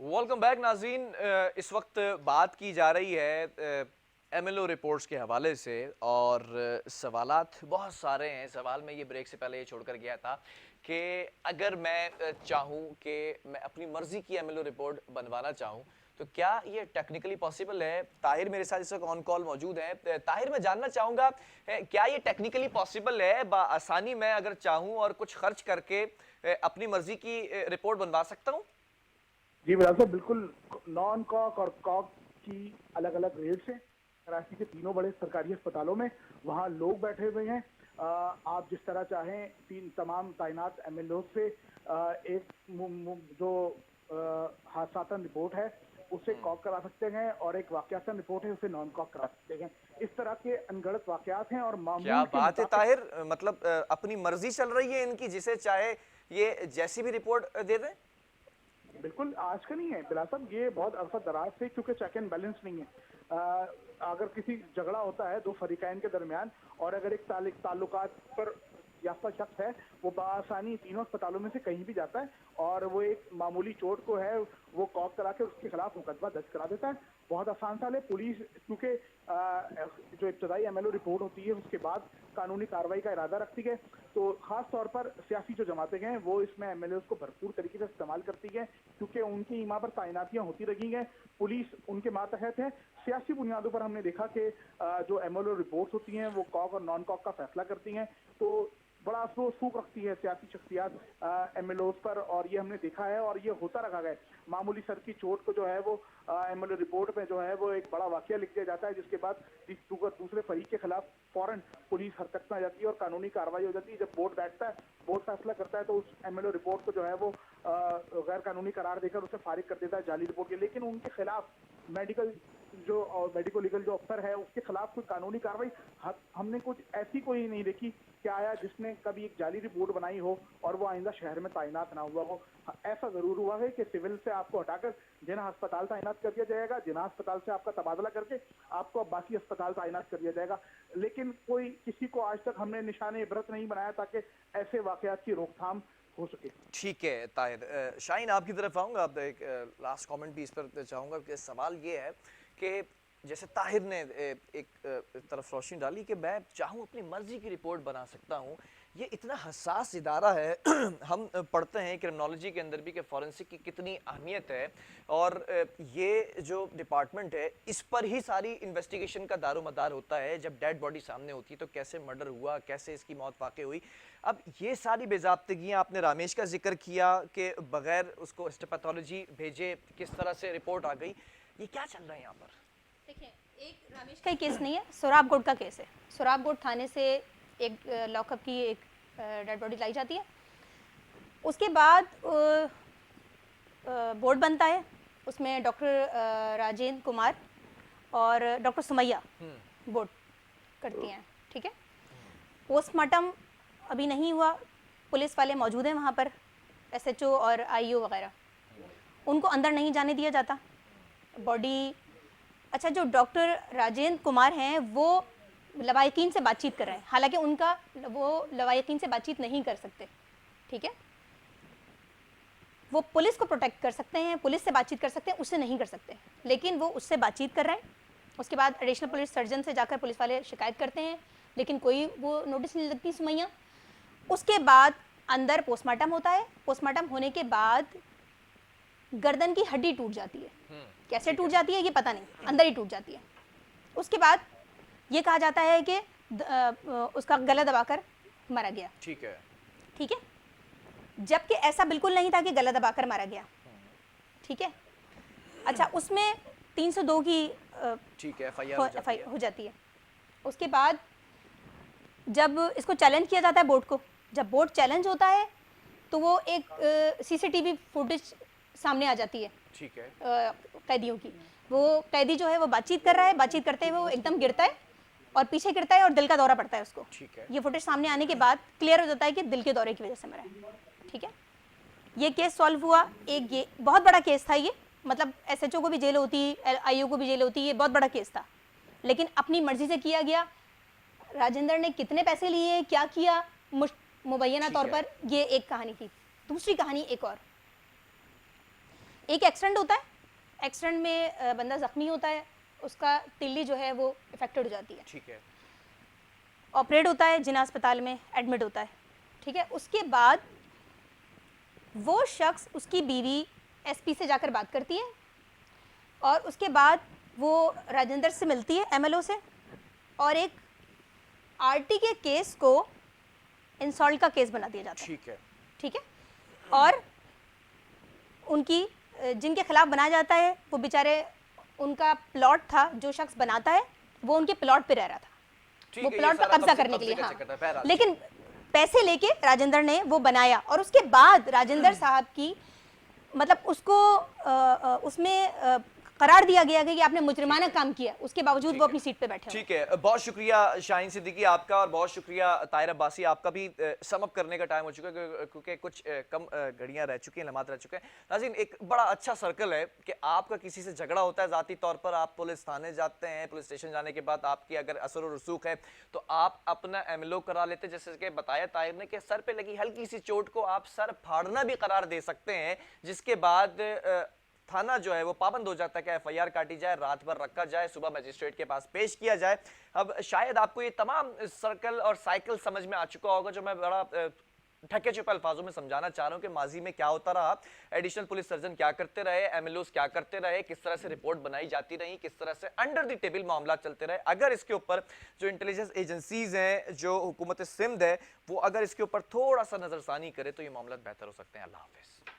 Welcome back नाज़रीन। इस वक्त बात की जा रही है एमएलओ रिपोर्ट्स के हवाले से और सवालात बहुत सारे हैं। सवाल मैं ये ब्रेक से पहले ये छोड़कर गया था कि अगर मैं चाहूँ कि मैं अपनी मर्ज़ी की एमएलओ रिपोर्ट बनवाना चाहूँ तो क्या ये टेक्निकली पॉसिबल है। ताहिर मेरे साथ इस वक्त ऑन कॉल मौजूद है। ताहिर, मैं जानना चाहूँगा क्या ये टेक्निकली पॉसिबल है, आसानी मैं अगर चाहूँ और कुछ खर्च करके अपनी मर्ज़ी की रिपोर्ट बनवा सकता हूँ? जी बिल्कुल बिल्कुल। नॉन कॉक और कॉक की अलग अलग रेट्स हैं कराची के तीनों बड़े सरकारी अस्पतालों में। वहाँ लोग बैठे हुए हैं। आप जिस तरह चाहें तीन तमाम तैनात एमएलओ से एक जो हादसातन रिपोर्ट है उसे कॉक करा सकते हैं और एक वाकयातन रिपोर्ट है उसे नॉन कॉक करा सकते हैं। इस तरह के अनगढ़ंत वाकयात हैं और क्या मामूल के बात है मुताबिक ताहिर, मतलब अपनी मर्जी चल रही है इनकी, जिसे चाहे ये जैसी भी रिपोर्ट दे दें। बिल्कुल आज का नहीं है बिला साहब, ये बहुत अरसा दराज से, क्योंकि चेक एंड बैलेंस नहीं है। अगर किसी झगड़ा होता है दो फरीकैन के दरमियान और अगर एक ताल्लुकात पर याफ्ता शख्स है वो बआसानी तीनों अस्पतालों में से कहीं भी जाता है और वो एक मामूली चोट को है वो कॉक करा के उसके खिलाफ मुकदमा दर्ज करा देता है। बहुत आसान साल है। पुलिस क्योंकि जो इब्तदाई एमएलओ रिपोर्ट होती है उसके बाद कानूनी कार्रवाई का इरादा रखती है, तो खास तौर पर सियासी जो जमातें हैं वो इसमें एमएलए को भरपूर तरीके से इस्तेमाल करती है क्योंकि उनकी ईमा पर तैनातियां होती रही हैं। पुलिस उनके मातहत है। सियासी बुनियादों पर हमने देखा कि जो एमएलए रिपोर्ट्स होती हैं वो कॉक और नॉन कॉक का फैसला करती हैं, तो बड़ा अफसोस फूक रखती है सियासी शख्सियात एमएलओज पर, और ये हमने देखा है और ये होता रखा गया। मामूली सर की चोट को जो है वो एमएलए रिपोर्ट में जो है वो एक बड़ा वाकया लिख दिया जाता है, जिसके बाद दूसरे फरीक के खिलाफ फौरन पुलिस हरकत में आ जाती है और कानूनी कार्रवाई हो जाती है। जब बोर्ड बैठता है, बोर्ड फैसला करता है तो उस एमएलए रिपोर्ट को जो है वो गैर कानूनी करार देकर उसे फारिग कर देता है जाली रिपोर्ट के। लेकिन उनके खिलाफ मेडिको लीगल जो अफसर है उसके खिलाफ कोई कानूनी कार्रवाई हमने कुछ ऐसी कोई नहीं देखी कि आया जिसने कभी एक जाली रिपोर्ट बनाई हो और वो आइंदा शहर में तैनात ना हुआ हो। ऐसा जरूर हुआ है कि सिविल से आपको हटाकर जिना अस्पताल तैनात कर दिया जाएगा, जिना अस्पताल से आपका तबादला करके आपको अब बाकी अस्पताल तैनात कर दिया जाएगा। लेकिन कोई किसी को आज तक हमने निशाने इबरत नहीं बनाया ताकि ऐसे वाकयात की रोकथाम हो सके। ठीक है ताहिर, शाहीन आपकी तरफ आऊँगा। अब एक लास्ट कमेंट भी इस पर चाहूँगा कि सवाल ये है कि जैसे ताहिर ने एक तरफ रोशनी डाली कि मैं चाहूँ अपनी मर्जी की रिपोर्ट बना सकता हूँ। ये इतना हसास इदारा है हम पढ़ते हैं क्रिमिनोलॉजी के अंदर भी कि फॉरेंसिक की कितनी अहमियत है और ये जो डिपार्टमेंट है इस पर ही सारी इन्वेस्टिगेशन का दारोमदार होता है। जब डेड बॉडी सामने होती है तो कैसे मर्डर हुआ, कैसे इसकी मौत वाक़ई हुई। अब ये सारी बेज़ाब्तगियाँ, आपने रामेश का जिक्र किया कि बगैर उसको हिस्टोपैथोलॉजी भेजे किस तरह से रिपोर्ट आ गई, ये क्या चल रहा है यहाँ पर? देखिए, एक रामेश का केस नहीं है, सोराबगोड का केस है। सोराबगोड थाने से एक लॉकअप की एक डेड बॉडी लाई जाती है। उसके बाद बोर्ड बनता है, उसमें डॉक्टर राजेंद्र कुमार और डॉक्टर सुमैया बोर्ड करती हैं, ठीक है। पोस्टमार्टम अभी नहीं हुआ, पुलिस वाले मौजूद हैं वहाँ पर, एसएचओ और आईओ वगैरह, उनको अंदर नहीं जाने दिया जाता। बॉडी अच्छा, जो डॉक्टर राजेंद्र कुमार हैं वो लवाहिकीन से बातचीत कर रहे हैं, हालांकि उनका वो लवाहिकीन से बातचीत नहीं कर सकते, ठीक है। वो पुलिस को प्रोटेक्ट कर सकते हैं, पुलिस से बातचीत कर सकते हैं, उससे नहीं कर सकते, लेकिन वो उससे बातचीत कर रहे हैं। उसके बाद एडिशनल पुलिस सर्जन से जाकर पुलिस वाले शिकायत करते हैं, लेकिन कोई वो नोटिस नहीं लगती सुमैया। उसके बाद अंदर पोस्टमार्टम होता है। पोस्टमार्टम होने के बाद गर्दन की हड्डी टूट जाती है। कैसे टूट जाती है ये पता नहीं, अंदर ही टूट जाती है। उसके बाद ये कहा जाता है कि उसका गला दबाकर मारा गया, ठीक है, ठीक है, जबकि ऐसा बिल्कुल नहीं था कि गला दबाकर मारा गया, ठीक है। अच्छा, उसमें 302 की ठीक है एफआईआर हो जाती है। उसके बाद जब इसको चैलेंज किया जाता है बोर्ड को, जब बोर्ड चैलेंज होता है तो वो एक सीसीटीवी फुटेज सामने आ जाती है, ठीक है, कैदियों की। वो कैदी जो है वो बातचीत कर रहा है, बातचीत करते हुए वो एकदम गिरता है और पीछे गिरता है और दिल का दौरा पड़ता है उसको, ठीक है। ये फुटेज सामने आने के बाद क्लियर हो जाता है कि दिल के दौरे की वजह से मरा है, ठीक है। ये केस सॉल्व हुआ। एक ये बहुत बड़ा केस था, ये मतलब एसएचओ को भी जेल होती, आईओ को भी जेल होती, ये बहुत बड़ा केस था, लेकिन अपनी मर्जी से किया गया। राजेंद्र ने कितने पैसे लिए, क्या किया, मुबैना तौर पर ये एक कहानी थी। दूसरी कहानी एक और, एक एक्सीडेंट होता है, एक्सीडेंट में बंदा जख्मी होता है, उसका तिल्ली जो है वो इफेक्टेड हो जाती है, ठीक है, ऑपरेट होता है, जिना अस्पताल में एडमिट होता है, ठीक है। उसके बाद वो शख्स, उसकी बीवी एसपी से जाकर बात करती है और उसके बाद वो राजेंद्र से मिलती है, एमएलओ से, और एक आरटी के केस को इंसल्ट का केस बना दिया जाता है, ठीक है, ठीक है। और उनकी जिनके खिलाफ बनाया जाता है वो बेचारे, उनका प्लॉट था, जो शख्स बनाता है वो उनके प्लॉट पे रह रहा था, ठीक वो है, ये प्लॉट पर सारा कब्जा करने के लिए, का हाँ। चक्कर था, बहरहाल। लेकिन पैसे लेके राजेंद्र ने वो बनाया और उसके बाद राजेंद्र साहब की मतलब उसको उसमें करार दिया गया कि आपने मुजरिमाना काम किया, उसके बावजूद वो अपनी सीट पे बैठे हैं। ठीक है, बहुत शुक्रिया शाहीन सिद्दीकी आपका, और बहुत शुक्रिया ताहिर अब्बासी आपका भी। सम अप करने का टाइम हो चुका है क्योंकि कुछ कम घड़ियां रह चुकी हैं, लम्हात रह चुके हैं। नाज़रीन, एक बड़ा अच्छा सर्कल है कि आपका किसी से झगड़ा होता है ज़ाती तौर पर, आप पुलिस थाने जाते हैं, पुलिस स्टेशन जाने के बाद आपकी अगर असर और रसूख है तो आप अपना एमएलओ करा लेते हैं। जैसे कि बताया ताहिर ने कि सर पे लगी हल्की सी चोट को आप सर फाड़ना भी करार दे सकते हैं, जिसके बाद थाना जो है वो पाबंद हो जाता है कि एफआईआर काटी जाए, रात भर रखा जाए, सुबह मजिस्ट्रेट के पास पेश किया जाए। अब शायद आपको ये तमाम सर्कल और साइकिल समझ में आ चुका होगा, जो मैं बड़ा ढके छुपे अल्फाजों में समझाना चाह रहा हूं कि माजी में क्या होता रहा, एडिशनल पुलिस सर्जन क्या करते रहे, एमएलओस क्या करते रहे, किस तरह से रिपोर्ट बनाई जाती रही, किस तरह से अंडर द टेबल मामला चलते रहे। अगर इसके ऊपर जो इंटेलिजेंस एजेंसीज हैं, जो हुकूमत सिंध है, वो अगर इसके ऊपर थोड़ा सा नजरसानी करे तो ये मामला बेहतर हो सकते हैं। अल्लाह हाफिज।